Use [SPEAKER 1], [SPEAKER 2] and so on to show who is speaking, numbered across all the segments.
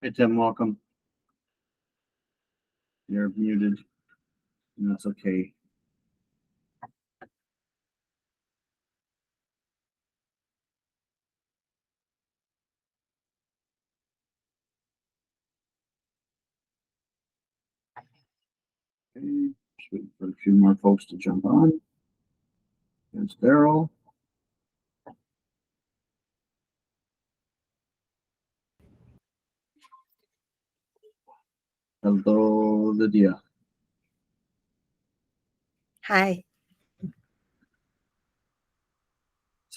[SPEAKER 1] Hey Tim, welcome. You're muted, and that's okay. Okay, just waiting for a few more folks to jump on. There's Daryl. Hello, Lydia.
[SPEAKER 2] Hi.
[SPEAKER 1] It's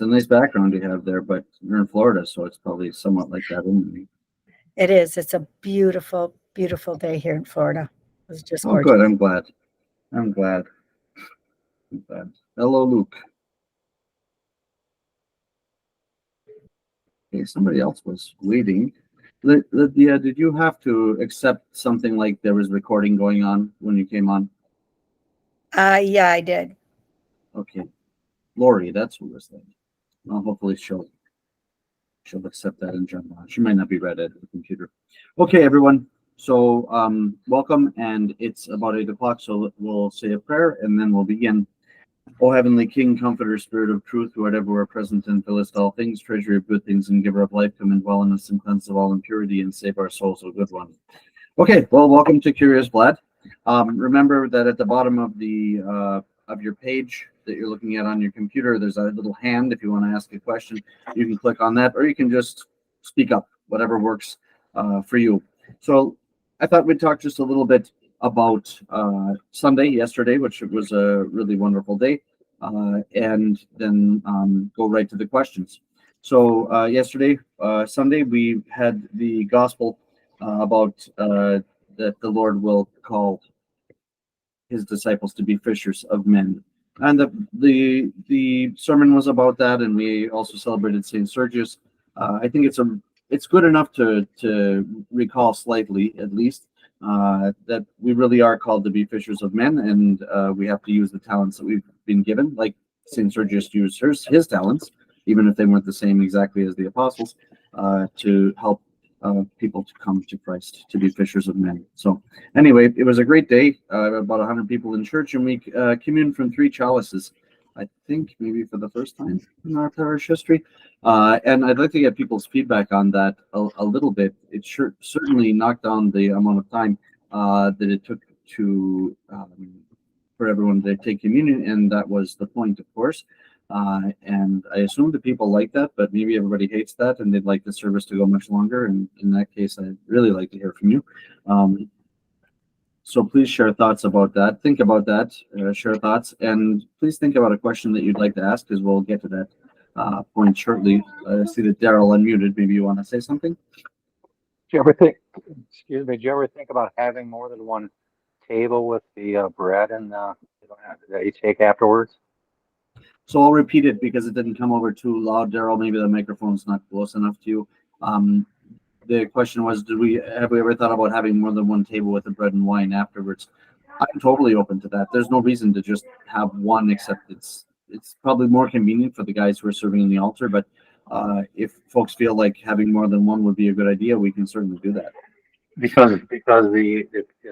[SPEAKER 1] a nice background you have there, but you're in Florida, so it's probably somewhat like that anyway.
[SPEAKER 2] It is. It's a beautiful, beautiful day here in Florida. It's just
[SPEAKER 1] Oh, good.
[SPEAKER 2] gorgeous.
[SPEAKER 1] I'm glad. I'm glad. I'm glad. Hello, Luke. Okay, somebody else was waiting. Lydia, did you have to accept something like there was recording going on when you came on?
[SPEAKER 2] Yeah, I did.
[SPEAKER 1] Okay. Lori, that's who was that. Well, hopefully she'll accept that and jump on. She might not be right at the computer. Okay, everyone. So welcome, and it's about 8 o'clock. So we'll say a prayer and then we'll begin. O heavenly King, Comforter, Spirit of Truth, who art everywhere present and fillest all things, treasury of good things and giver of life, come and dwell in us and cleanse of all impurity and save our souls, O good one. Okay, well, welcome to Curious Vlad. Remember that at the bottom of your page that you're looking at on your computer, there's a little hand. If you want to ask a question, you can click on that, or you can just speak up, whatever works for you. So I thought we'd talk just a little bit about Sunday, yesterday, which was a really wonderful day, and then go right to the questions. So yesterday, Sunday, we had the gospel about that the Lord will call his disciples to be fishers of men. And the sermon was about that, and we also celebrated Saint Sergius. I think it's good enough to recall slightly, at least, that we really are called to be fishers of men, and we have to use the talents that we've been given, like Saint Sergius used his talents, even if they weren't the same exactly as the apostles, to help people to come to Christ, to be fishers of men. So anyway, it was a great day. About 100 people in church, and we communed from 3 chalices. I think maybe for the first time in our parish history. And I'd like to get people's feedback on that a little bit. It certainly knocked down the amount of time that it took to for everyone to take communion, and that was the point, of course. And I assume that people like that, but maybe everybody hates that and they'd like the service to go much longer. And in that case, I'd really like to hear from you. So please share thoughts about that. Think about that, share thoughts, and please think about a question that you'd like to ask, because we'll get to that point shortly. I see that Daryl unmuted. Maybe you want to say something?
[SPEAKER 3] Did you ever think, excuse me, did you ever think about having more than one table with the bread and that you take afterwards?
[SPEAKER 1] So I'll repeat it because it didn't come over too loud, Daryl. Maybe the microphone's not close enough to you. The question was, have we ever thought about having more than one table with the bread and wine afterwards? I'm totally open to that. There's no reason to just have one, except it's probably more convenient for the guys who are serving in the altar. But if folks feel like having more than one would be a good idea, we can certainly do that.
[SPEAKER 3] Because the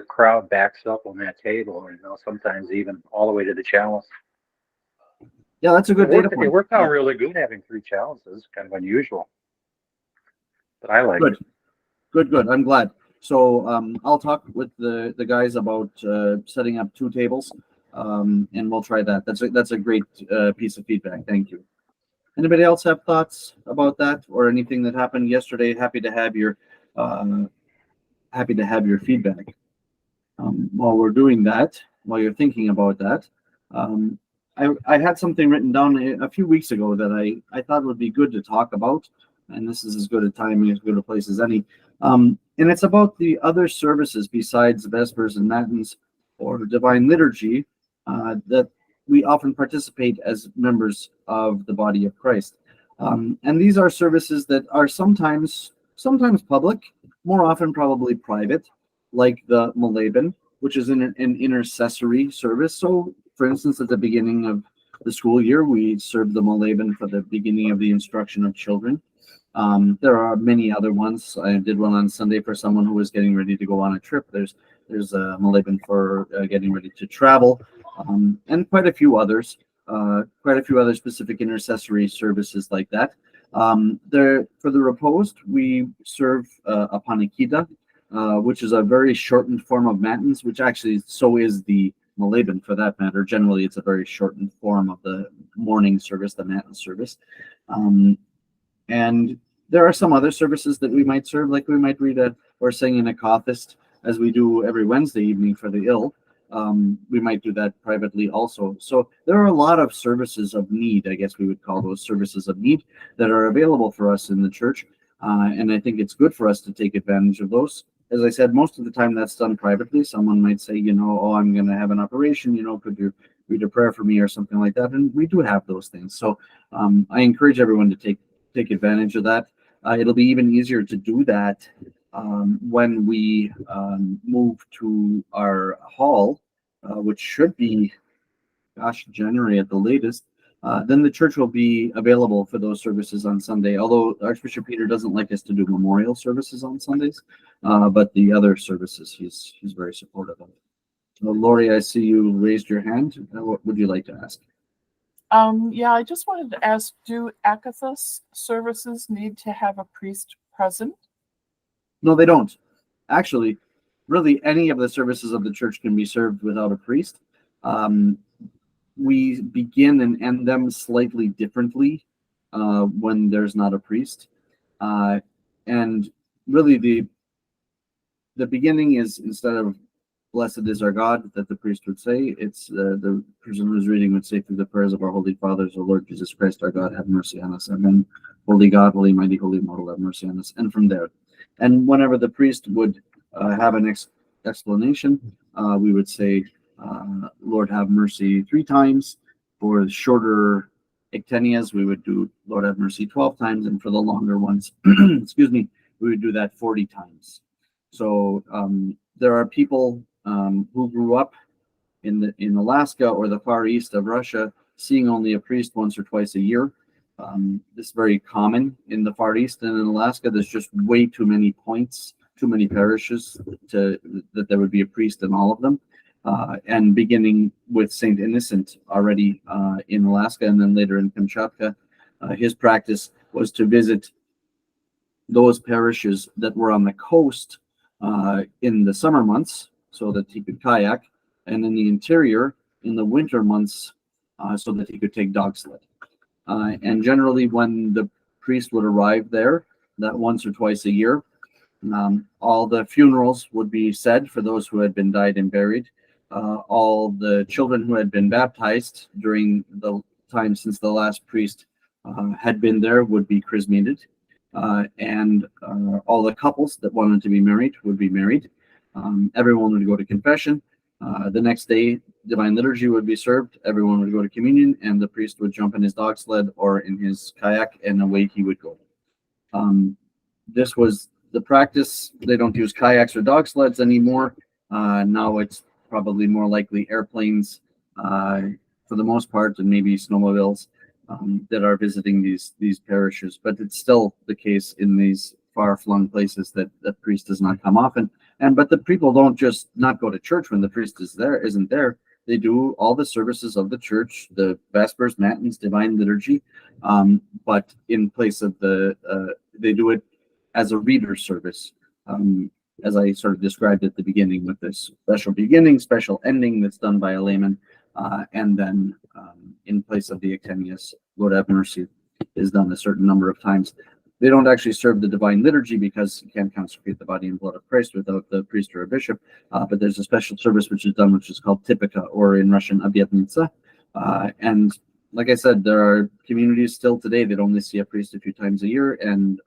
[SPEAKER 3] crowd backs up on that table, sometimes even all the way to the chalice.
[SPEAKER 1] Yeah, that's a good data point.
[SPEAKER 3] It worked out really good having 3 chalices. Kind of unusual, but I like it.
[SPEAKER 1] Good. I'm glad. So I'll talk with the guys about setting up 2 tables, and we'll try that. That's a great piece of feedback. Thank you. Anybody else have thoughts about that or anything that happened yesterday? Happy to have your feedback. While we're doing that, while you're thinking about that, I had something written down a few weeks ago that I thought would be good to talk about, and this is as good a time, as good a place as any. And it's about the other services besides Vespers and Matins or Divine Liturgy that we often participate as members of the body of Christ. And these are services that are sometimes public, more often probably private, like the Malaban, which is an intercessory service. So, for instance, at the beginning of the school year, we serve the Malaban for the beginning of the instruction of children. There are many other ones. I did one on Sunday for someone who was getting ready to go on a trip. There's a Malaban for getting ready to travel, and quite a few others. Quite a few other specific intercessory services like that. There for the reposed, we serve a panikida, which is a very shortened form of matins, which actually so is the Malaban for that matter. Generally, it's a very shortened form of the morning service, the matin service. And there are some other services that we might serve, like we might read or sing in a cathist, as we do every Wednesday evening for the ill. We might do that privately also. So there are a lot of services of need, I guess we would call those services of need, that are available for us in the church. And I think it's good for us to take advantage of those. As I said, most of the time that's done privately. Someone might say, oh, I'm going to have an operation, could you read a prayer for me or something like that? And we do have those things. So I encourage everyone to take advantage of that. It'll be even easier to do that when we move to our hall, which should be, January at the latest. Then the church will be available for those services on Sunday. Although Archbishop Peter doesn't like us to do memorial services on Sundays, but the other services he's very supportive of. So, Lori, I see you raised your hand. What would you like to ask?
[SPEAKER 4] Yeah, I just wanted to ask, do Akathos services need to have a priest present?
[SPEAKER 1] No, they don't. Actually, really, any of the services of the church can be served without a priest. We begin and end them slightly differently when there's not a priest. And really, the beginning is, instead of "Blessed is our God," that the priest would say, it's the person who's reading would say, "Through the prayers of our holy fathers, O Lord Jesus Christ, our God, have mercy on us. Amen. Holy God, holy mighty, holy immortal, have mercy on us." And from there, and whenever the priest would have an explanation, we would say, "Lord, have mercy" 3 times. For shorter ectenias, we would do "Lord, have mercy" 12 times, and for the longer ones, excuse me, we would do that 40 times. So there are people who grew up in Alaska or the far east of Russia, seeing only a priest once or twice a year. This is very common in the Far East and in Alaska. There's just way too many points, too many parishes that there would be a priest in all of them. And beginning with Saint Innocent already in Alaska, and then later in Kamchatka, his practice was to visit those parishes that were on the coast in the summer months, so that he could kayak, and in the interior in the winter months, so that he could take dog sled. And generally, when the priest would arrive there, that once or twice a year, all the funerals would be said for those who had been died and buried. All the children who had been baptized during the time since the last priest had been there would be chrismated. And all the couples that wanted to be married would be married. Everyone would go to confession. The next day, Divine Liturgy would be served. Everyone would go to communion, and the priest would jump in his dog sled or in his kayak, and away he would go. This was the practice. They don't use kayaks or dog sleds anymore. Now it's probably more likely airplanes for the most part, and maybe snowmobiles that are visiting these parishes. But it's still the case in these far-flung places that the priest does not come often. But the people don't just not go to church when the priest isn't there. They do all the services of the church, the Vespers, Matins, Divine Liturgy, but in place of they do it as a reader service, as I sort of described at the beginning, with this special beginning, special ending that's done by a layman, and then in place of the ectenias, Lord have mercy, is done a certain number of times. They don't actually serve the Divine Liturgy because you can't consecrate the body and blood of Christ without the priest or a bishop. But there's a special service which is done, which is called Typika, or in Russian, Obednitsa. And like I said, there are communities still today that only see a priest a few times a year, and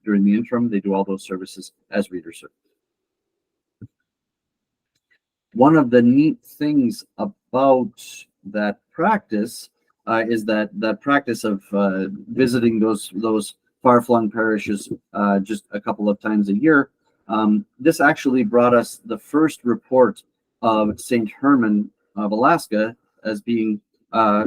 [SPEAKER 1] during the interim, they do all those services as reader service. One of the neat things about that practice is that practice of visiting those far-flung parishes just a couple of times a year. This actually brought us the first report of Saint Herman of Alaska as being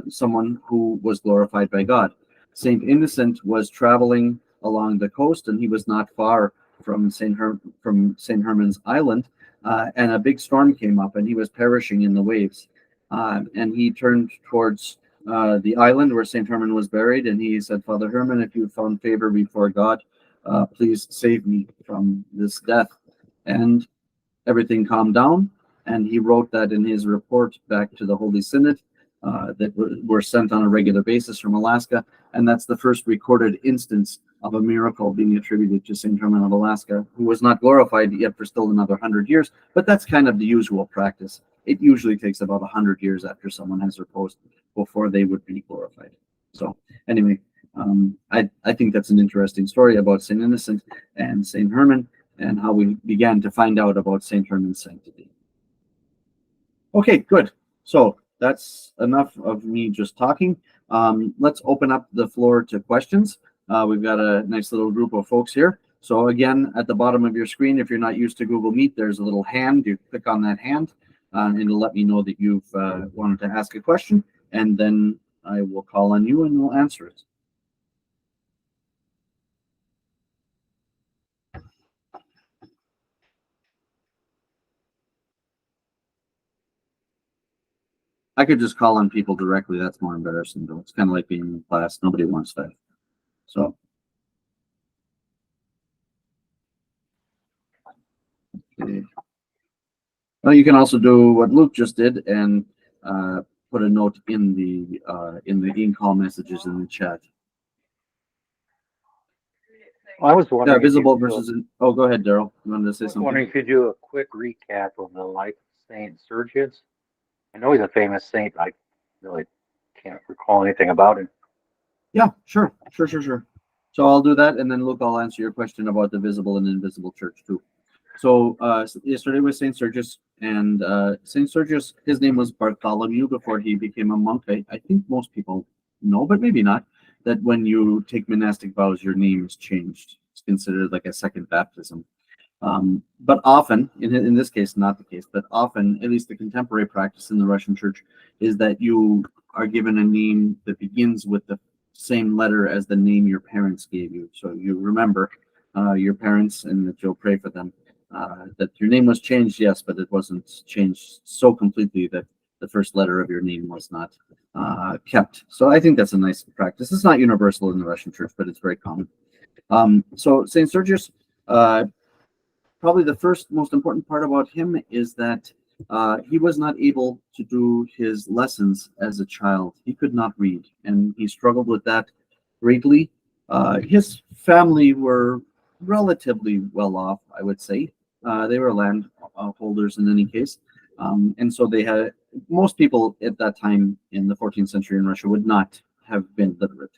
[SPEAKER 1] someone who was glorified by God. Saint Innocent was traveling along the coast, and he was not far from St. Herman's Island, and a big storm came up, and he was perishing in the waves. And he turned towards the island where St. Herman was buried, and he said, "Father Herman, if you found favor before God, please save me from this death." And everything calmed down, and he wrote that in his report back to the Holy Synod that were sent on a regular basis from Alaska, and that's the first recorded instance of a miracle being attributed to St. Herman of Alaska, who was not glorified yet for still another 100 years, but that's kind of the usual practice. It usually takes about 100 years after someone has reposed before they would be glorified. So anyway, I think that's an interesting story about St. Innocent and St. Herman, and how we began to find out about St. Herman's sanctity. Okay, good. So that's enough of me just talking. Let's open up the floor to questions. We've got a nice little group of folks here. So again, at the bottom of your screen, if you're not used to Google Meet, there's a little hand. You click on that hand, and it'll let me know that you've wanted to ask a question, and then I will call on you and we'll answer it. I could just call on people directly. That's more embarrassing, though. It's kind of like being in class. Nobody wants that. So. Okay. Well, you can also do what Luke just did and put a note in the in-call messages in the chat.
[SPEAKER 3] I was
[SPEAKER 1] Yeah,
[SPEAKER 3] wondering.
[SPEAKER 1] visible versus. Oh, go ahead, Daryl. You wanted to say
[SPEAKER 3] I was
[SPEAKER 1] something?
[SPEAKER 3] wondering if you could do a quick recap of the life of Saint Sergius. I know he's a famous saint, but I really can't recall anything about him.
[SPEAKER 1] Yeah, sure. So I'll do that, and then Luke, I'll answer your question about the visible and invisible church too. So yesterday was Saint Sergius, and Saint Sergius, his name was Bartholomew before he became a monk. I think most people know, but maybe not, that when you take monastic vows, your name is changed. It's considered like a second baptism. But often, in this case, not the case, but often, at least the contemporary practice in the Russian church, is that you are given a name that begins with the same letter as the name your parents gave you. So you remember your parents and that you'll pray for them. That your name was changed, yes, but it wasn't changed so completely that the first letter of your name was not kept. So I think that's a nice practice. It's not universal in the Russian church, but it's very common. So Saint Sergius, probably the first most important part about him is that he was not able to do his lessons as a child. He could not read, and he struggled with that greatly. His family were relatively well off, I would say. They were land holders in any case. And so they had, most people at that time in the 14th century in Russia would not have been literate.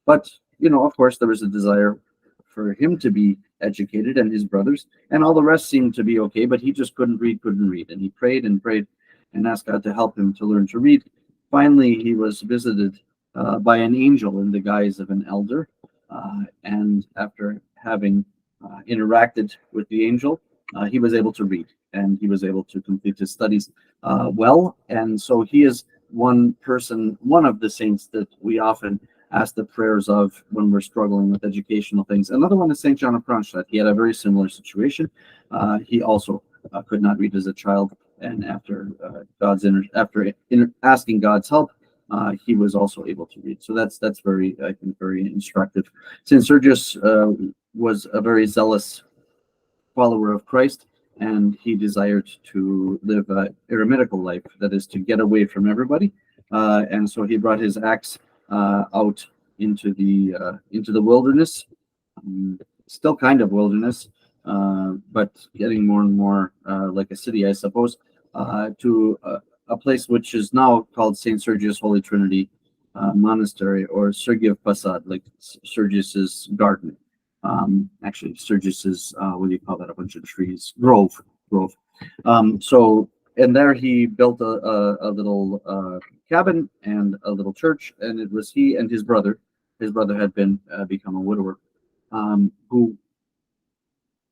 [SPEAKER 1] But, of course, there was a desire for him to be educated and his brothers, and all the rest seemed to be okay, but he just couldn't read. And he prayed and prayed and asked God to help him to learn to read. Finally, he was visited by an angel in the guise of an elder. And after having interacted with the angel, he was able to read, and he was able to complete his studies well. And so he is one of the saints that we often ask the prayers of when we're struggling with educational things. Another one is St. John of Kronstadt. He had a very similar situation. He also could not read as a child, and after asking God's help, he was also able to read. So that's very, I think, very instructive. St. Sergius was a very zealous follower of Christ, and he desired to live an eremitical life, that is, to get away from everybody. And so he brought his axe out into the wilderness, still kind of wilderness, but getting more and more like a city, I suppose, to a place which is now called St. Sergius Holy Trinity Monastery, or Sergiev Posad, like Sergius's garden. Actually, Sergius's, what do you call that? A bunch of trees, grove. So, and there he built a little cabin and a little church, and it was he and his brother. His brother had become a widower, who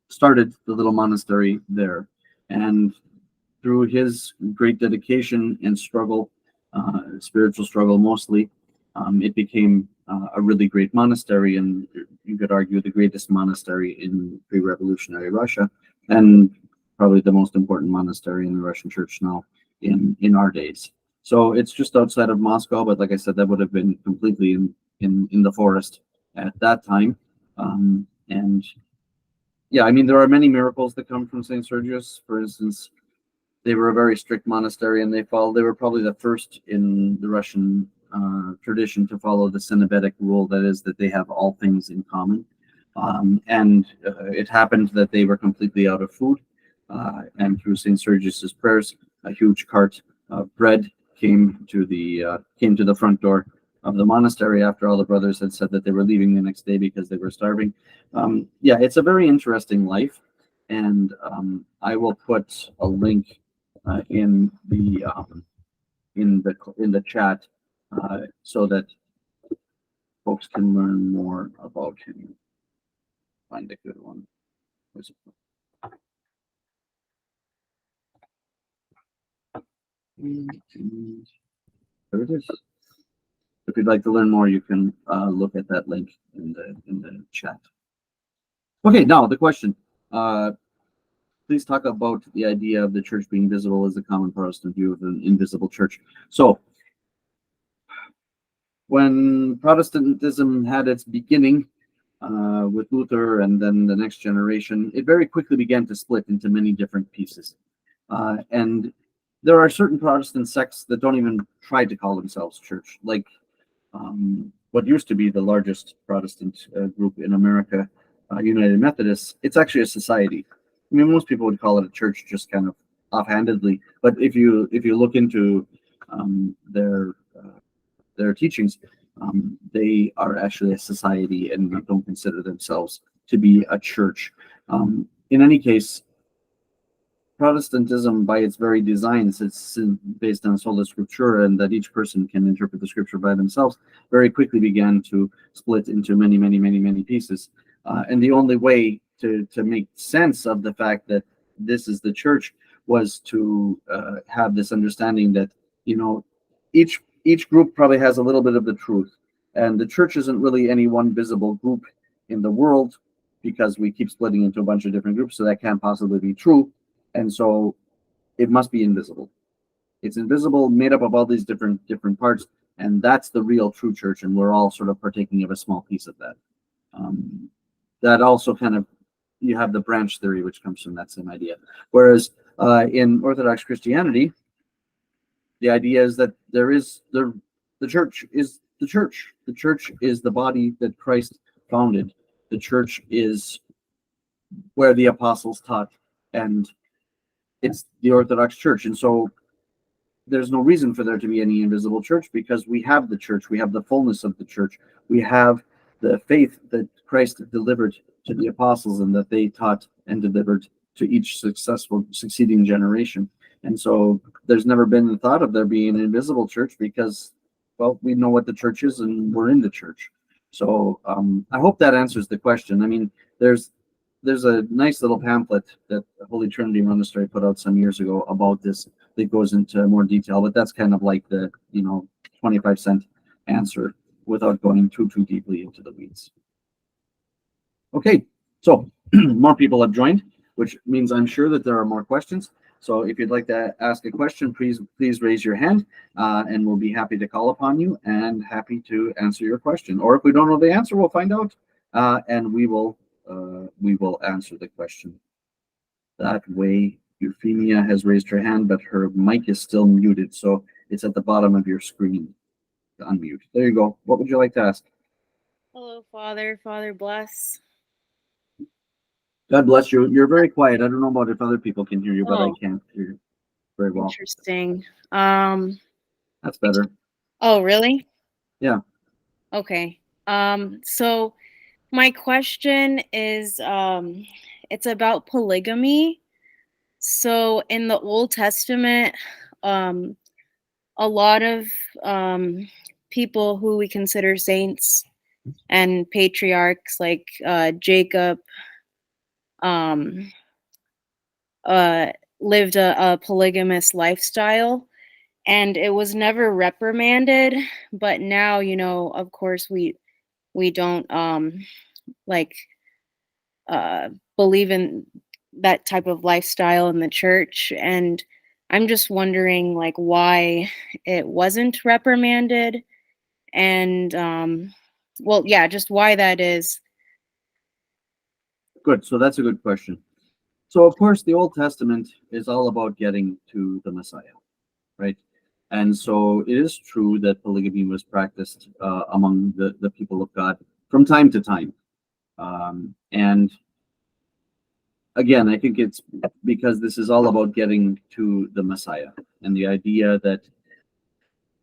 [SPEAKER 1] started the little monastery there. And through his great dedication and struggle, spiritual struggle mostly, it became a really great monastery. And you could argue, the greatest monastery in pre-revolutionary Russia, and probably the most important monastery in the Russian Church now in our days. So it's just outside of Moscow, but like I said, that would have been completely in the forest at that time. And yeah, I mean, there are many miracles that come from St. Sergius. For instance, they were a very strict monastery, and they were probably the first in the Russian tradition to follow the Cenobitic rule, that is, that they have all things in common. And it happened that they were completely out of food, and through St. Sergius's prayers, a huge cart of bread came to the front door of the monastery after all the brothers had said that they were leaving the next day because they were starving. Yeah, it's a very interesting life, and I will put a link in the chat so that folks can learn more about him. Find a good one. Where's it? There it is. If you'd like to learn more, you can look at that link in the chat. Okay, now the question. Please talk about the idea of the church being visible as the common Protestant view of an invisible church. So, when Protestantism had its beginning with Luther and then the next generation, it very quickly began to split into many different pieces. And there are certain Protestant sects that don't even try to call themselves church, like what used to be the largest Protestant group in America, United Methodists. It's actually a society. I mean, most people would call it a church just kind of offhandedly, but if you look into their teachings, they are actually a society and don't consider themselves to be a church. In any case, Protestantism, by its very design, it's based on sola scriptura, and that each person can interpret the scripture by themselves, very quickly began to split into many, many, many, many pieces. And the only way to make sense of the fact that this is the church was to have this understanding that, you know, each group probably has a little bit of the truth, and the church isn't really any one visible group in the world, because we keep splitting into a bunch of different groups, so that can't possibly be true. And so it must be invisible. It's invisible, made up of all these different parts, and that's the real true church, and we're all sort of partaking of a small piece of that. That also kind of, you have the branch theory, which comes from that same idea. Whereas in Orthodox Christianity, the idea is that the church is the church. The church is the body that Christ founded. The church is where the apostles taught, and it's the Orthodox Church. And so there's no reason for there to be any invisible church, because we have the church, we have the fullness of the church, we have the faith that Christ delivered to the apostles and that they taught and delivered to each succeeding generation. And so there's never been the thought of there being an invisible church, because, well, we know what the church is and we're in the church. So I hope that answers the question. I mean, there's a nice little pamphlet that Holy Trinity Monastery put out some years ago about this that goes into more detail, but that's kind of like the 25-cent answer without going too deeply into the weeds. Okay, so more people have joined, which means I'm sure that there are more questions. So if you'd like to ask a question, please raise your hand, and we'll be happy to call upon you and happy to answer your question. Or if we don't know the answer, we'll find out, and we will answer the question that way. Euphemia has raised her hand, but her mic is still muted, so it's at the bottom of your screen to unmute. There you go. What would you like to ask?
[SPEAKER 5] Hello, Father. Father bless.
[SPEAKER 1] God bless you. You're very quiet. I don't know about if other people can hear you, but I
[SPEAKER 5] Oh.
[SPEAKER 1] can't hear you very well.
[SPEAKER 5] Interesting.
[SPEAKER 1] That's better.
[SPEAKER 5] Oh, really?
[SPEAKER 1] Yeah.
[SPEAKER 5] Okay. So my question is, it's about polygamy. So in the Old Testament, a lot of people who we consider saints and patriarchs, like Jacob, lived a polygamous lifestyle, and it was never reprimanded. But now, of course, we don't like believe in that type of lifestyle in the church, and I'm just wondering like why it wasn't reprimanded, and well, yeah, just why that is.
[SPEAKER 1] Good. So that's a good question. So of course, the Old Testament is all about getting to the Messiah, right? And so it is true that polygamy was practiced among the people of God from time to time. And again, I think it's because this is all about getting to the Messiah and the idea that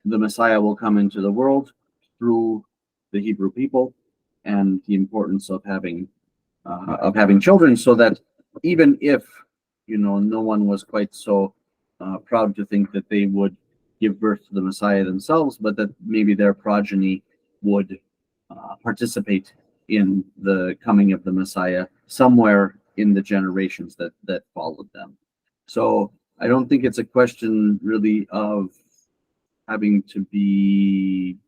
[SPEAKER 1] the Messiah will come into the world through the Hebrew people, and the importance of having children, so that even if no one was quite so proud to think that they would give birth to the Messiah themselves, but that maybe their progeny would participate in the coming of the Messiah somewhere in the generations that followed them. So I don't think it's a question really of having to be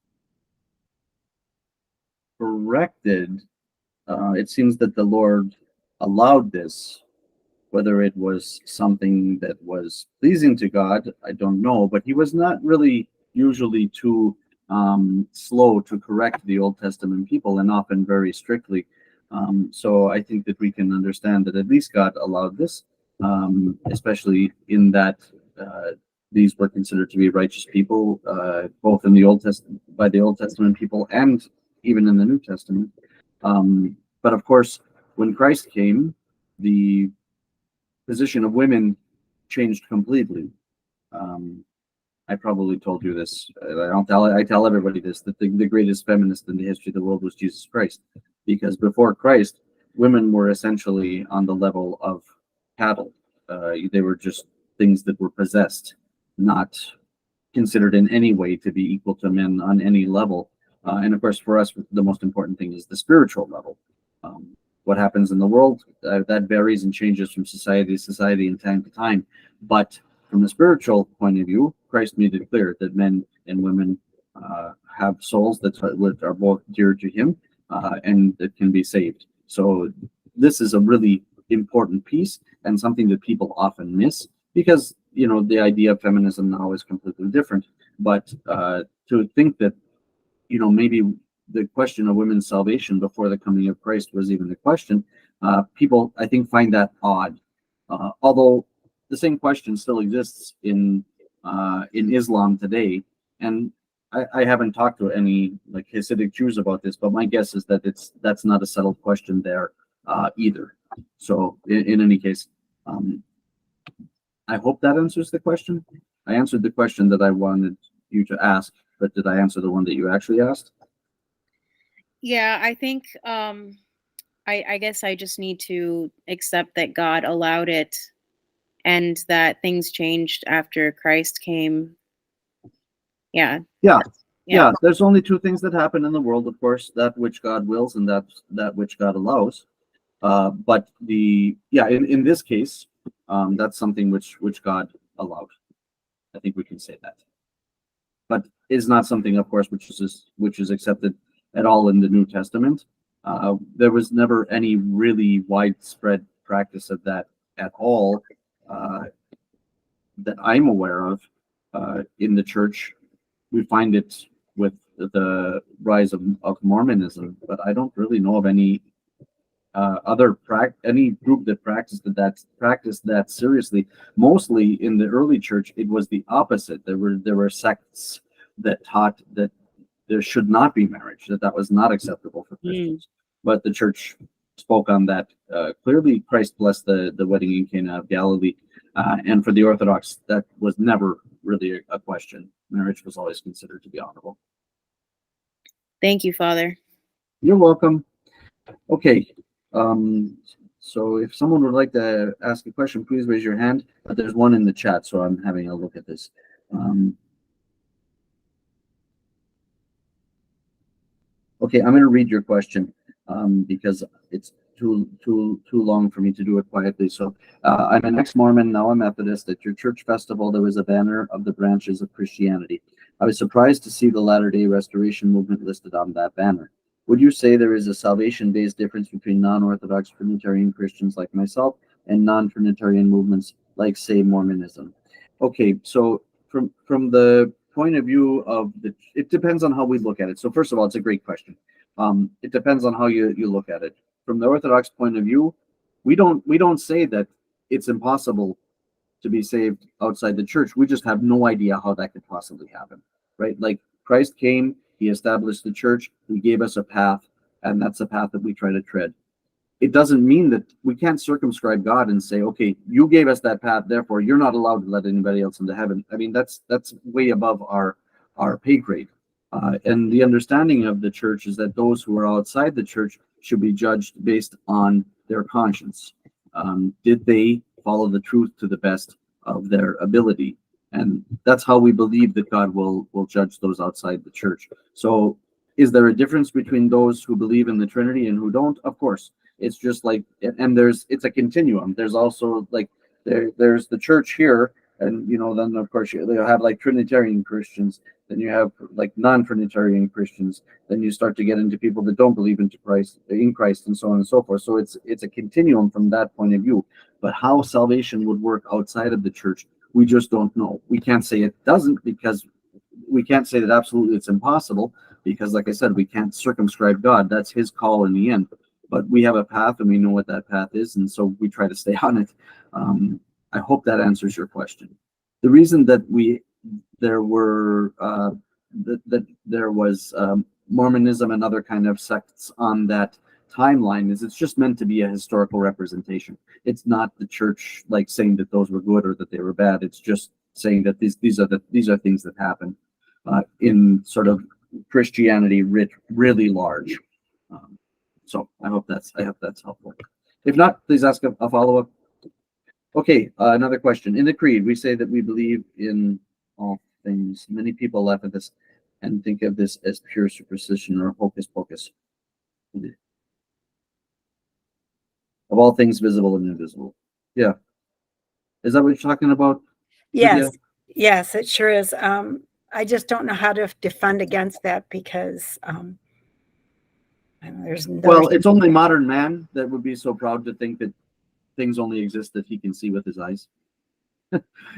[SPEAKER 1] corrected. It seems that the Lord allowed this. Whether it was something that was pleasing to God, I don't know, but he was not really usually too slow to correct the Old Testament people, and often very strictly. So I think that we can understand that at least God allowed this, especially in that these were considered to be righteous people, both in the Old Testament, by the Old Testament people, and even in the New Testament. But of course, when Christ came, the position of women changed completely. I probably told you this. I tell everybody this, that the greatest feminist in the history of the world was Jesus Christ, because before Christ, women were essentially on the level of cattle. They were just things that were possessed, not considered in any way to be equal to men on any level. And of course, for us, the most important thing is the spiritual level. What happens in the world, that varies and changes from society to society and time to time. But from the spiritual point of view, Christ made it clear that men and women have souls that are both dear to him, and that can be saved. So this is a really important piece, and something that people often miss, because the idea of feminism now is completely different. But to think that maybe the question of women's salvation before the coming of Christ was even a question, people, I think, find that odd. Although the same question still exists in Islam today, and I haven't talked to any like Hasidic Jews about this, but my guess is that that's not a settled question there either. So in any case, I hope that answers the question. I answered the question that I wanted you to ask, but did I answer the one that you actually asked?
[SPEAKER 5] Yeah, I think I guess I just need to accept that God allowed it, and that things changed after Christ came. Yeah.
[SPEAKER 1] Yeah, there's only two things that happen in the world, of course, that which God wills and that which God allows. But in this case, that's something which God allowed. I think we can say that. But is not something, of course, which is accepted at all in the New Testament. There was never any really widespread practice of that at all that I'm aware of in the church. We find it with the rise of Mormonism, but I don't really know of any any group that practiced that seriously. Mostly in the early church, it was the opposite. There were sects that taught that there should not be marriage, that was not acceptable for Christians. But the church spoke on that clearly. Christ blessed the wedding in Cana of Galilee, and for the Orthodox, that was never really a question. Marriage was always considered to be honorable.
[SPEAKER 5] Thank you, Father.
[SPEAKER 1] You're welcome. Okay. So if someone would like to ask a question, please raise your hand. But there's one in the chat, so I'm having a look at this. Okay, I'm going to read your question because it's too long for me to do it quietly. So I'm an ex-Mormon, now a Methodist. At your church festival, there was a banner of the branches of Christianity. I was surprised to see the Latter-day Restoration movement listed on that banner. Would you say there is a salvation-based difference between non-Orthodox Trinitarian Christians like myself and non-Trinitarian movements like, say, Mormonism? Okay, so from the point of view of it depends on how we look at it. So first of all, it's a great question. It depends on how you look at it. From the Orthodox point of view, we don't say that it's impossible to be saved outside the church. We just have no idea how that could possibly happen, right? Like Christ came, he established the church, he gave us a path, and that's the path that we try to tread. It doesn't mean that we can't circumscribe God and say, okay, you gave us that path, therefore you're not allowed to let anybody else into heaven. I mean, that's way above our pay grade. And the understanding of the church is that those who are outside the church should be judged based on their conscience. Did they follow the truth to the best of their ability? And that's how we believe that God will judge those outside the church. So is there a difference between those who believe in the Trinity and who don't? Of course. It's just like, and it's a continuum. There's also like, there's the church here, and then of course they'll have like Trinitarian Christians, then you have like non-Trinitarian Christians, then you start to get into people that don't believe in Christ, and so on and so forth. So it's a continuum from that point of view. But how salvation would work outside of the church, we just don't know. We can't say it doesn't, because we can't say that absolutely it's impossible, because like I said, we can't circumscribe God. That's his call in the end. But we have a path, and we know what that path is, and so we try to stay on it. I hope that answers your question. The reason that there was Mormonism and other kind of sects on that timeline is it's just meant to be a historical representation. It's not the church like saying that those were good or that they were bad. It's just saying that these are things that happen in sort of Christianity writ really large. So I hope that's helpful. If not, please ask a follow-up. Okay, another question. In the creed, we say that we believe in all things. Many people laugh at this and think of this as pure superstition or hocus pocus. Of all things visible and invisible. Yeah. Is that what you're talking about?
[SPEAKER 2] Yes, yes, it sure is. I just don't know how to defend against that, because there's no.
[SPEAKER 1] Well, it's only modern man that would be so proud to think that things only exist that he can see with his eyes.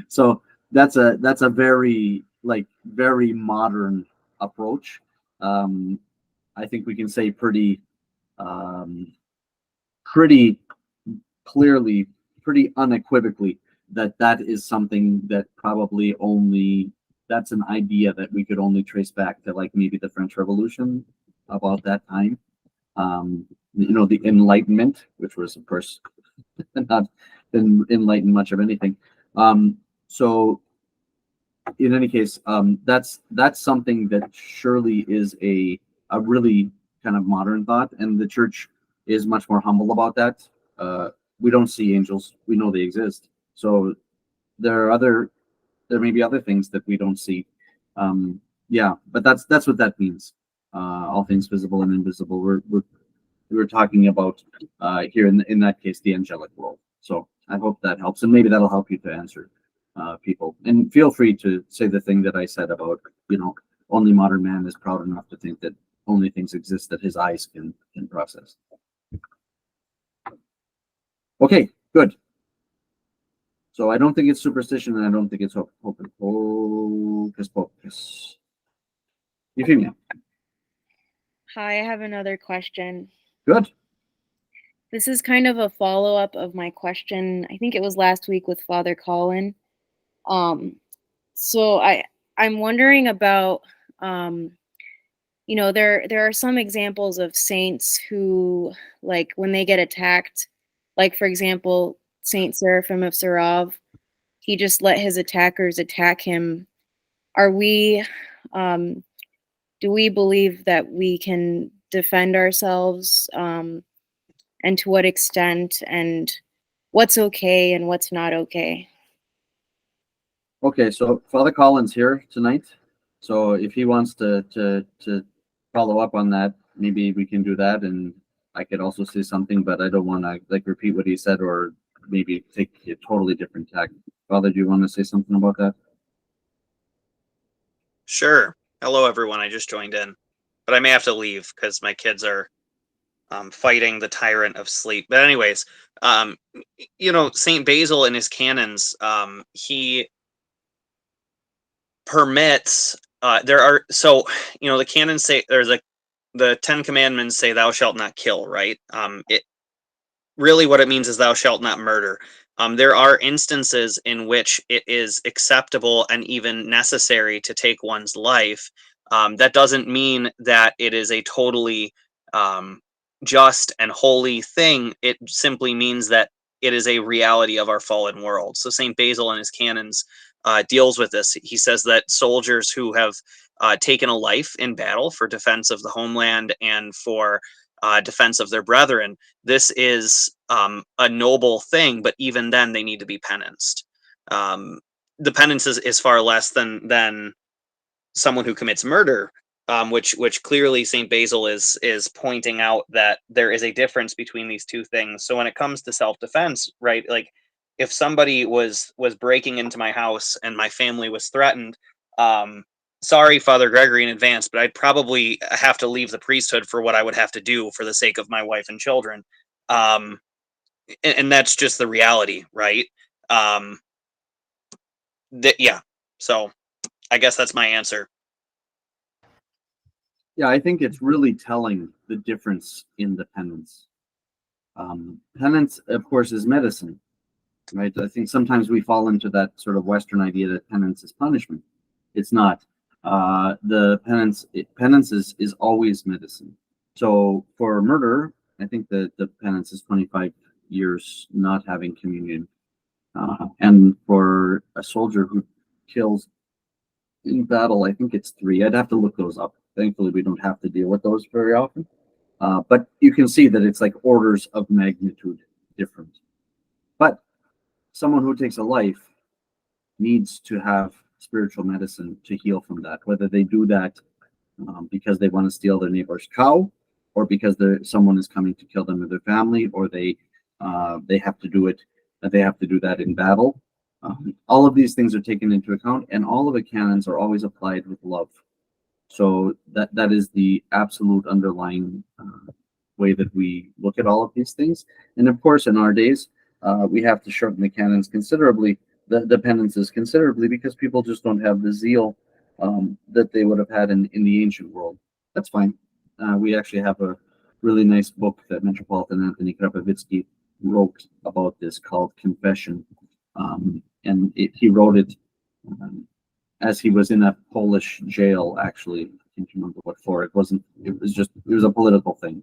[SPEAKER 1] So that's a very modern approach. I think we can say pretty clearly, pretty unequivocally that is something that probably that's an idea that we could only trace back to like maybe the French Revolution, about that time. The Enlightenment, which was of course not enlightened much of anything. So in any case, that's something that surely is a really kind of modern thought, and the church is much more humble about that. We don't see angels, we know they exist. So there may be other things that we don't see. Yeah, but that's what that means. All things visible and invisible. We're talking about here in that case the angelic world. So I hope that helps, and maybe that'll help you to answer people. And feel free to say the thing that I said about only modern man is proud enough to think that only things exist that his eyes can process. Okay, good. So I don't think it's superstition, and I don't think it's hocus pocus. Euphemia.
[SPEAKER 5] Hi, I have another question.
[SPEAKER 1] Good.
[SPEAKER 5] This is kind of a follow-up of my question. I think it was last week with Father Colin. So I'm wondering about, there are some examples of saints who, like, when they get attacked, like, for example, Saint Seraphim of Sarov, he just let his attackers attack him. Do we believe that we can defend ourselves, and to what extent, and what's okay and what's not okay?
[SPEAKER 1] Okay, so Father Colin's here tonight, so if he wants to follow up on that, maybe we can do that, and I could also say something, but I don't want to repeat what he said or maybe take a totally different tack. Father, do you want to say something about that?
[SPEAKER 6] Sure. Hello, everyone. I just joined in. but I may have to leave because my kids are fighting the tyrant of sleep. But anyways, Saint Basil in his canons, he permits. The canons say the 10 commandments say thou shalt not kill, right? It really what it means is thou shalt not murder. There are instances in which it is acceptable and even necessary to take one's life. That doesn't mean that it is a totally just and holy thing. It simply means that it is a reality of our fallen world. So St. Basil in his canons deals with this. He says that soldiers who have taken a life in battle for defense of the homeland and for defense of their brethren, this is a noble thing, but even then they need to be penanced. The penance is far less than someone who commits murder, which clearly St. Basil is pointing out that there is a difference between these two things. So when it comes to self-defense, right, like if somebody was breaking into my house and my family was threatened, sorry, Father Gregory, in advance, but I'd probably have to leave the priesthood for what I would have to do for the sake of my wife and children. And that's just the reality, right? Yeah. So I guess that's my answer.
[SPEAKER 1] Yeah, I think it's really telling the difference in the penance. Penance, of course, is medicine, right? I think sometimes we fall into that sort of Western idea that penance is punishment. It's not. The penance is always medicine. So for murder, I think that the penance is 25 years not having communion. And for a soldier who kills in battle, I think it's 3. I'd have to look those up. Thankfully, we don't have to deal with those very often. But you can see that it's like orders of magnitude different. But someone who takes a life needs to have spiritual medicine to heal from that, whether they do that because they want to steal their neighbor's cow, or because someone is coming to kill them or their family, or they have to do it. They have to do that in battle. All of these things are taken into account, and all of the canons are always applied with love. So that is the absolute underlying way that we look at all of these things. And of course, in our days, we have to shorten the canons considerably, the penances considerably, because people just don't have the zeal that they would have had in the ancient world. That's fine. We actually have a really nice book that Metropolitan Anthony Krapowicki wrote about this called Confession. And he wrote it as he was in a Polish jail, actually. I can't remember what for. It was a political thing.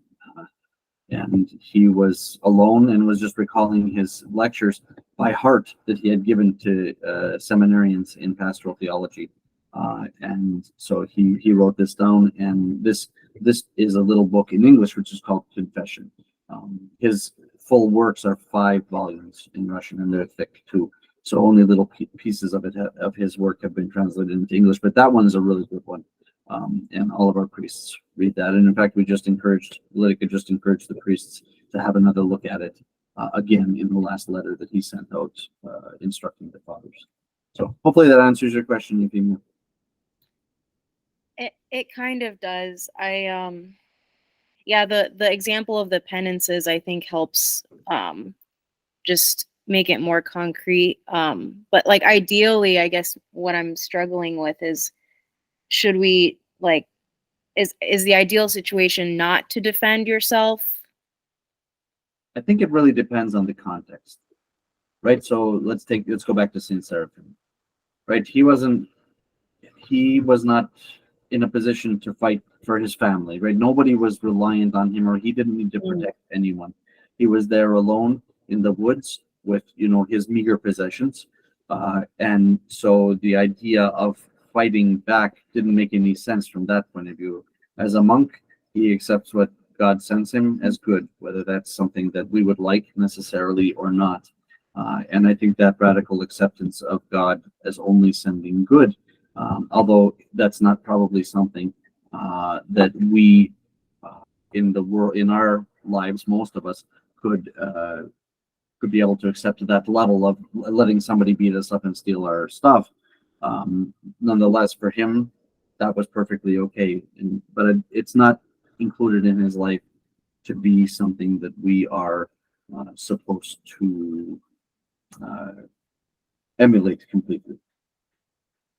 [SPEAKER 1] And he was alone and was just recalling his lectures by heart that he had given to seminarians in pastoral theology. And so he wrote this down, and this is a little book in English which is called Confession. His full works are 5 volumes in Russian, and they're thick too. So only little pieces of his work have been translated into English, but that one is a really good one. And all of our priests read that. And in fact, Leviticus just encouraged the priests to have another look at it again in the last letter that he sent out, instructing the fathers. So hopefully that answers your question, Euphemia.
[SPEAKER 5] It kind of does. The example of the penances, I think, helps just make it more concrete. But like ideally, I guess what I'm struggling with is, should we is the ideal situation not to defend yourself?
[SPEAKER 1] I think it really depends on the context, right? So let's go back to Saint Seraphim, right? He was not in a position to fight for his family, right? Nobody was reliant on him, or he didn't need to protect anyone. He was there alone in the woods with, his meager possessions. And so the idea of fighting back didn't make any sense from that point of view. As a monk, he accepts what God sends him as good, whether that's something that we would like necessarily or not. And I think that radical acceptance of God as only sending good, although that's not probably something that we in the world, in our lives, most of us could be able to accept to that level of letting somebody beat us up and steal our stuff. Nonetheless, for him, that was perfectly okay. But it's not included in his life to be something that we are supposed to emulate completely.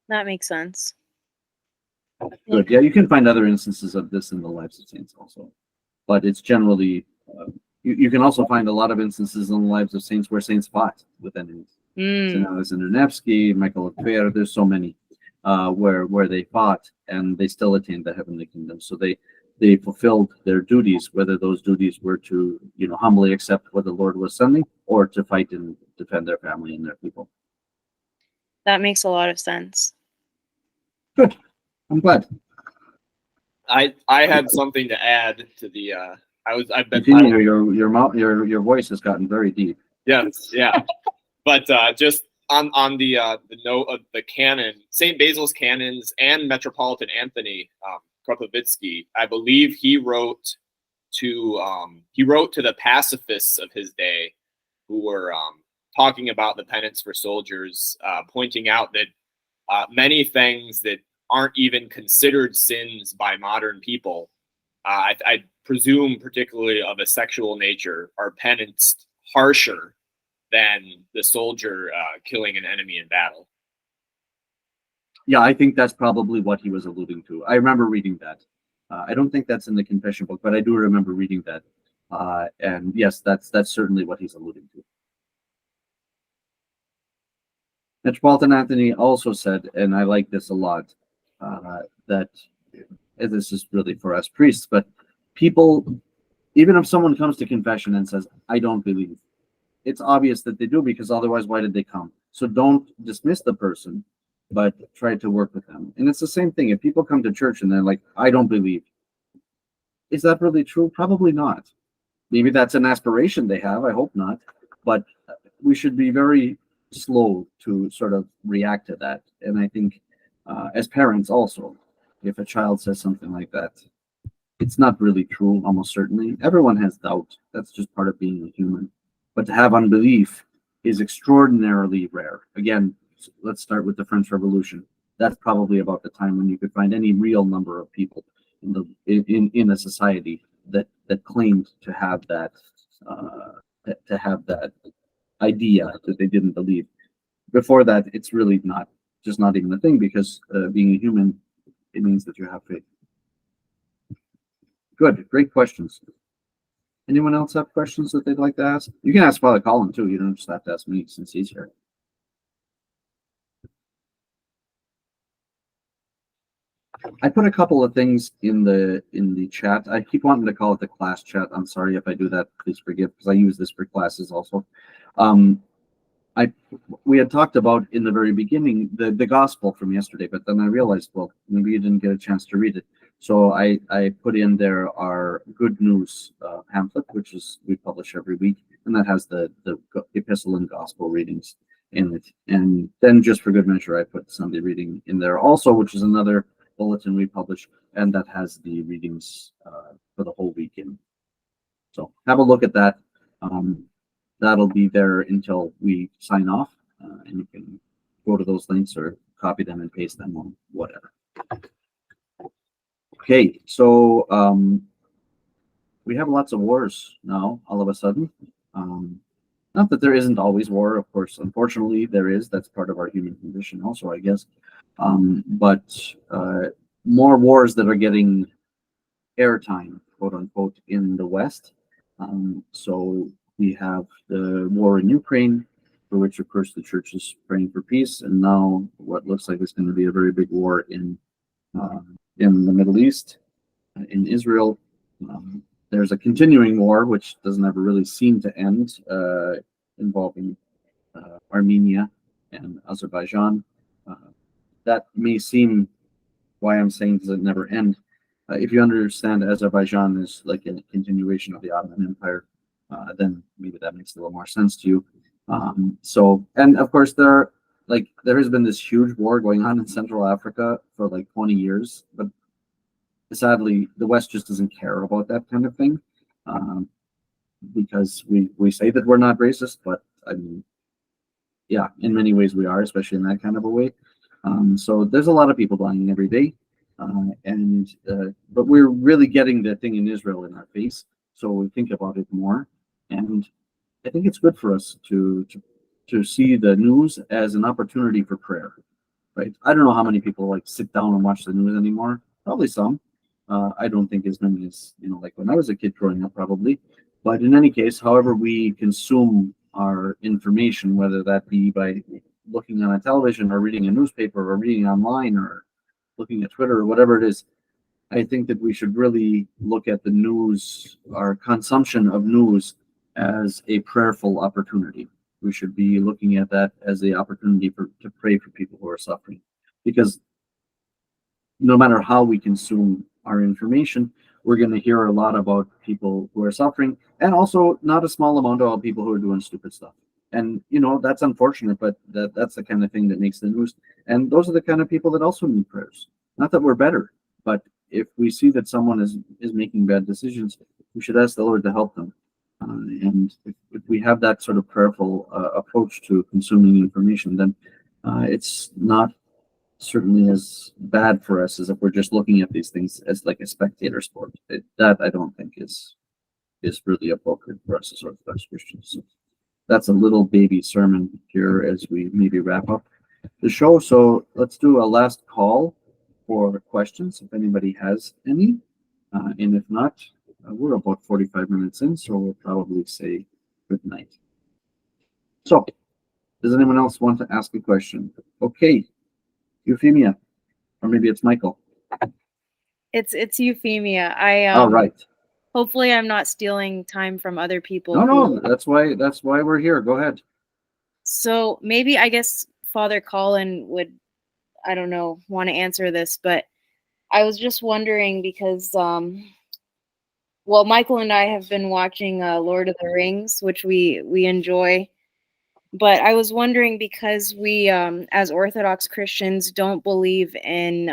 [SPEAKER 5] That makes sense.
[SPEAKER 1] Good. Yeah, you can find other instances of this in the lives of saints also, but it's generally you can also find a lot of instances in the lives of saints where saints fought with enemies. St. Alexander Nevsky, Michael of Tver, there's so many where they fought and they still attained the heavenly kingdom. So they fulfilled their duties, whether those duties were to humbly accept what the Lord was sending or to fight and defend their family and their people.
[SPEAKER 5] That makes a lot of sense.
[SPEAKER 1] Good. I'm glad.
[SPEAKER 7] I had something to add to the I've been
[SPEAKER 1] Continue. Your voice has gotten very deep.
[SPEAKER 7] yes, yeah. But just on the note of the canon, St. Basil's canons and Metropolitan Anthony Kropotwicki, I believe he wrote to the pacifists of his day who were talking about the penance for soldiers, pointing out that many things that aren't even considered sins by modern people, I presume particularly of a sexual nature, are penanced harsher than the soldier killing an enemy in battle.
[SPEAKER 1] Yeah, I think that's probably what he was alluding to. I remember reading that. I don't think that's in the confession book, but I do remember reading that. And yes, that's certainly what he's alluding to. Metropolitan Anthony also said, and I like this a lot, that this is really for us priests, but people, even if someone comes to confession and says, I don't believe, it's obvious that they do, because otherwise, why did they come? So don't dismiss the person, but try to work with them. And it's the same thing. If people come to church and they're like, I don't believe, is that really true? Probably not. Maybe that's an aspiration they have. I hope not. But we should be very slow to sort of react to that. And I think as parents also, if a child says something like that, it's not really true, almost certainly. Everyone has doubt. That's just part of being a human. But to have unbelief is extraordinarily rare. Again, let's start with the French Revolution. That's probably about the time when you could find any real number of people in a society that claimed to have that idea that they didn't believe. Before that, it's really not even a thing, because being a human, it means that you have faith. Good, great questions. Anyone else have questions that they'd like to ask? You can ask Father Colin too. You don't just have to ask me since he's here. I put a couple of things in the chat. I keep wanting to call it the class chat. I'm sorry if I do that. Please forgive, because I use this for classes also. We had talked about in the very beginning the gospel from yesterday, but then I realized, well, maybe you didn't get a chance to read it. So I put in there our Good News pamphlet, which is we publish every week, and that has the epistle and gospel readings in it. And then just for good measure, I put Sunday reading in there also, which is another bulletin we publish, and that has the readings for the whole weekend. So have a look at that. That'll be there until we sign off, and you can go to those links or copy them and paste them on whatever. Okay, so we have lots of wars now, all of a sudden. Not that there isn't always war, of course. Unfortunately, there is. That's part of our human condition also, I guess. But more wars that are getting airtime, quote unquote, in the West. So we have the war in Ukraine, for which, of course, the church is praying for peace. And now what looks like is going to be a very big war in the Middle East, in Israel. There's a continuing war, which doesn't ever really seem to end, involving Armenia and Azerbaijan. That may seem why I'm saying does it never end. If you understand Azerbaijan is like a continuation of the Ottoman Empire, then maybe that makes a little more sense to you. And of course there has been this huge war going on in Central Africa for like 20 years, but sadly the West just doesn't care about that kind of thing, because we say that we're not racist, but I mean, yeah, in many ways we are, especially in that kind of a way. So there's a lot of people dying every day. But we're really getting the thing in Israel in our face, so we think about it more. And I think it's good for us to see the news as an opportunity for prayer, right? I don't know how many people like sit down and watch the news anymore. Probably some. I don't think as many as like when I was a kid growing up, probably. But in any case, however we consume our information, whether that be by looking on a television or reading a newspaper or reading online or looking at Twitter or whatever it is, I think that we should really look at the news, our consumption of news, as a prayerful opportunity. We should be looking at that as the opportunity to pray for people who are suffering. Because no matter how we consume our information, we're going to hear a lot about people who are suffering, and also not a small amount of people who are doing stupid stuff. And that's unfortunate, but that's the kind of thing that makes the news. And those are the kind of people that also need prayers. Not that we're better, but if we see that someone is making bad decisions, we should ask the Lord to help them. And if we have that sort of prayerful approach to consuming information, then it's not certainly as bad for us as if we're just looking at these things as like a spectator sport. That I don't think is really appropriate for us as Orthodox Christians. So that's a little baby sermon here as we maybe wrap up the show. So let's do a last call for questions if anybody has any. And if not, we're about 45 minutes in, so we'll probably say good night. So, does anyone else want to ask a question? Okay, Euphemia, or maybe it's Michael.
[SPEAKER 5] It's Euphemia.
[SPEAKER 1] All right.
[SPEAKER 5] Hopefully I'm not stealing time from other people.
[SPEAKER 1] No, that's why we're here. Go ahead.
[SPEAKER 5] So maybe I guess Father Colin would, I don't know, want to answer this, but I was just wondering because well, Michael and I have been watching Lord of the Rings, which we enjoy. But I was wondering because we as Orthodox Christians don't believe in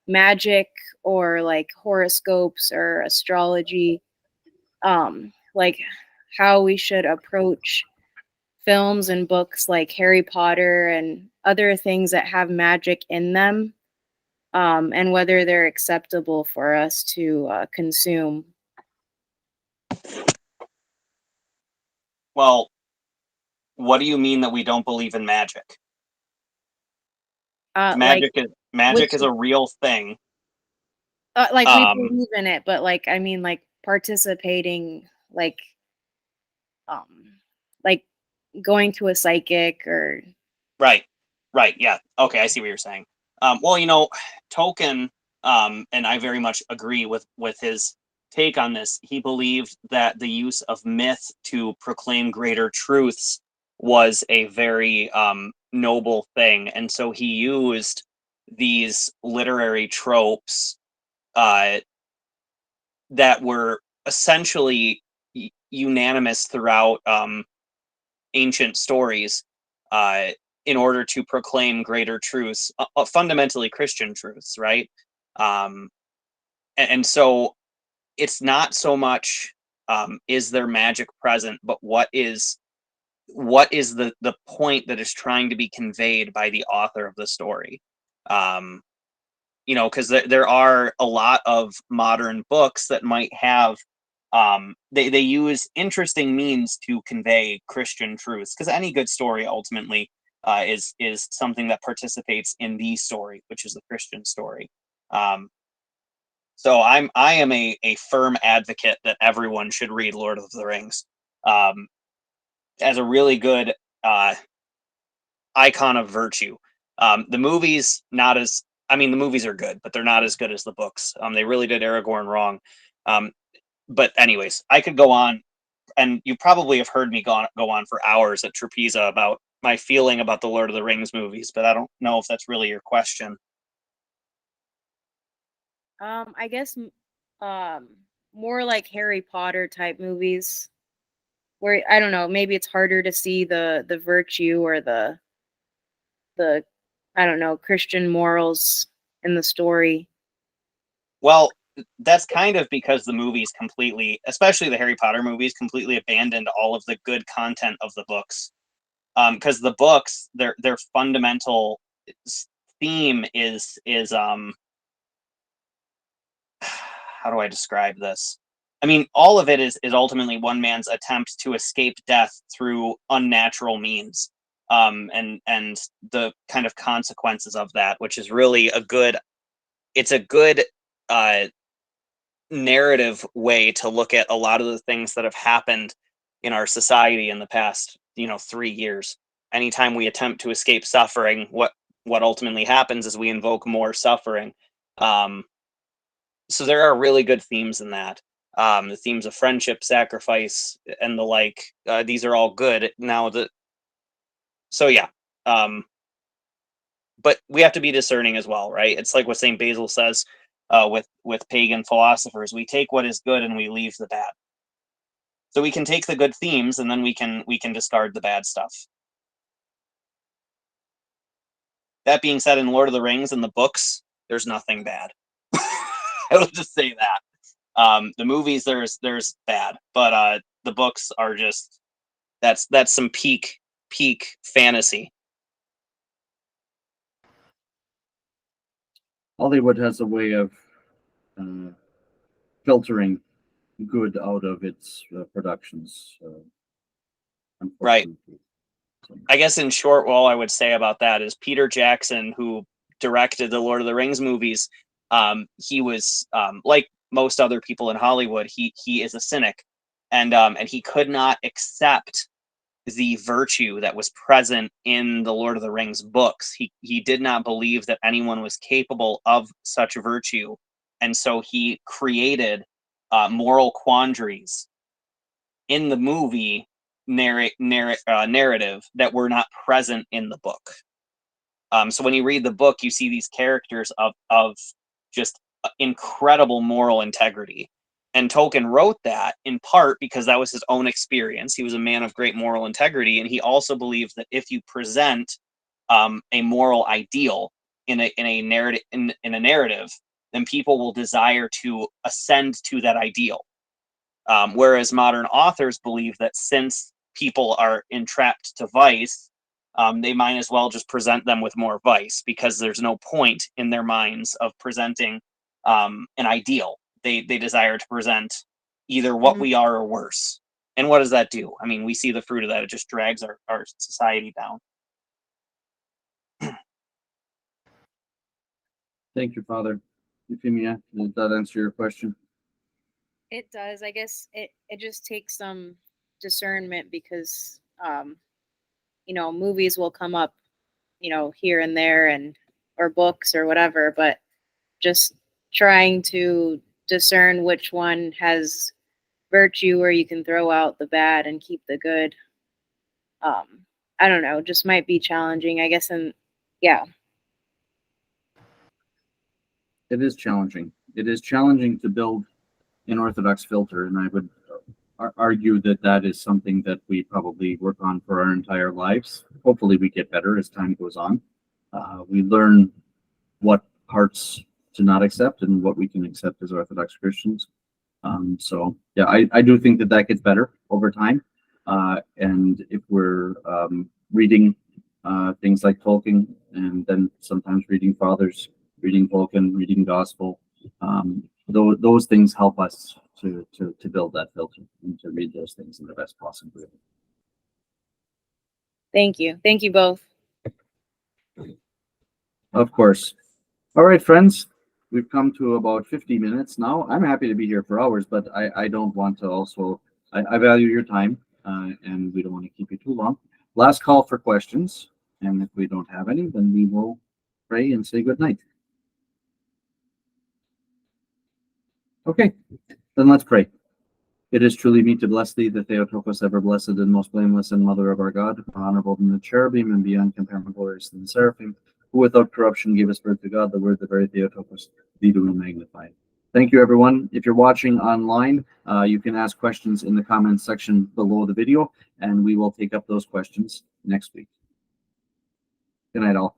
[SPEAKER 5] magic or like horoscopes or astrology, like how we should approach films and books like Harry Potter and other things that have magic in them, and whether they're acceptable for us to consume.
[SPEAKER 6] Well, what do you mean that we don't believe in magic? Magic is a real thing.
[SPEAKER 5] Like we believe in it, but like I mean, like participating, like going to a psychic or
[SPEAKER 6] Right, yeah. Okay, I see what you're saying. Well, Tolkien, and I very much agree with his take on this. He believed that the use of myth to proclaim greater truths was a very noble thing, and so he used these literary tropes that were essentially unanimous throughout ancient stories in order to proclaim greater truths, fundamentally Christian truths, right? And so it's not so much is there magic present, but what is the point that is trying to be conveyed by the author of the story? Because there are a lot of modern books that might have they use interesting means to convey Christian truths, because any good story ultimately is something that participates in the story, which is the Christian story. So I am a firm advocate that everyone should read Lord of the Rings as a really good icon of virtue. The movies the movies are good, but they're not as good as the books. They really did Aragorn wrong. But anyways, I could go on, and you probably have heard me go on for hours at Trapeza about my feeling about the Lord of the Rings movies, but I don't know if that's really your question.
[SPEAKER 5] I guess more like Harry Potter type movies, where I don't know, maybe it's harder to see the virtue or the I don't know, Christian morals in the story.
[SPEAKER 6] Well, that's kind of because the movies completely, especially the Harry Potter movies, completely abandoned all of the good content of the books. Because the books, their fundamental theme is how do I describe this? I mean, all of it is ultimately one man's attempt to escape death through unnatural means, and the kind of consequences of that, which is really a good narrative way to look at a lot of the things that have happened in our society in the past 3 years. Anytime we attempt to escape suffering, what ultimately happens is we invoke more suffering. So there are really good themes in that. The themes of friendship, sacrifice, and the like. These are all good. So yeah. But we have to be discerning as well, right? It's like what St. Basil says with pagan philosophers. We take what is good and we leave the bad. So we can take the good themes and then we can discard the bad stuff. That being said, in Lord of the Rings and the books, there's nothing bad. I will just say that. The movies, there's bad, but the books are just that's some peak fantasy.
[SPEAKER 1] Hollywood has a way of filtering good out of its productions.
[SPEAKER 6] Right.
[SPEAKER 1] Unfortunately. So,
[SPEAKER 6] I guess in short, all I would say about that is Peter Jackson, who directed the Lord of the Rings movies, he was like most other people in Hollywood, he is a cynic, and he could not accept the virtue that was present in the Lord of the Rings books. He did not believe that anyone was capable of such virtue, and so he created moral quandaries in the movie narrative that were not present in the book. So when you read the book, you see these characters of just incredible moral integrity. And Tolkien wrote that in part because that was his own experience. He was a man of great moral integrity, and he also believed that if you present a moral ideal in a narrative, then people will desire to ascend to that ideal. Whereas modern authors believe that since people are entrapped to vice, they might as well just present them with more vice, because there's no point in their minds of presenting an ideal. They desire to present either what we are or worse. And what does that do? I mean, we see the fruit of that. It just drags our society down.
[SPEAKER 1] thank you, Father. Euphemia, did that answer your question?
[SPEAKER 5] It does. I guess it just takes some discernment, because movies will come up, here and there, and or books or whatever, but just trying to discern which one has virtue where you can throw out the bad and keep the good. I don't know, just might be challenging, I guess. And yeah.
[SPEAKER 1] It is challenging. It is challenging to build an orthodox filter, and I would argue that that is something that we probably work on for our entire lives. Hopefully we get better as time goes on. We learn what parts to not accept and what we can accept as Orthodox Christians. So yeah, I do think that that gets better over time. And if we're reading things like Tolkien, and then sometimes reading Fathers, reading Tolkien, reading Gospel, those things help us to build that filter and to read those things in the best possible way.
[SPEAKER 5] Thank you both.
[SPEAKER 1] Of course. All right, friends, we've come to about 50 minutes now. I'm happy to be here for hours, but I don't want to also, I value your time, and we don't want to keep you too long. Last call for questions. And if we don't have any, then we will pray and say good night. Okay, then let's pray. It is truly meet to bless thee, the Theotokos, ever blessed and most blameless, and Mother of our God, honorable than the cherubim, and beyond compare more glorious than the seraphim, who without corruption gave us birth to God, the Word, the very Theotokos, thee do we magnify. Thank you, everyone. If you're watching online, you can ask questions in the comments section below the video, and we will take up those questions next week. Good night, all.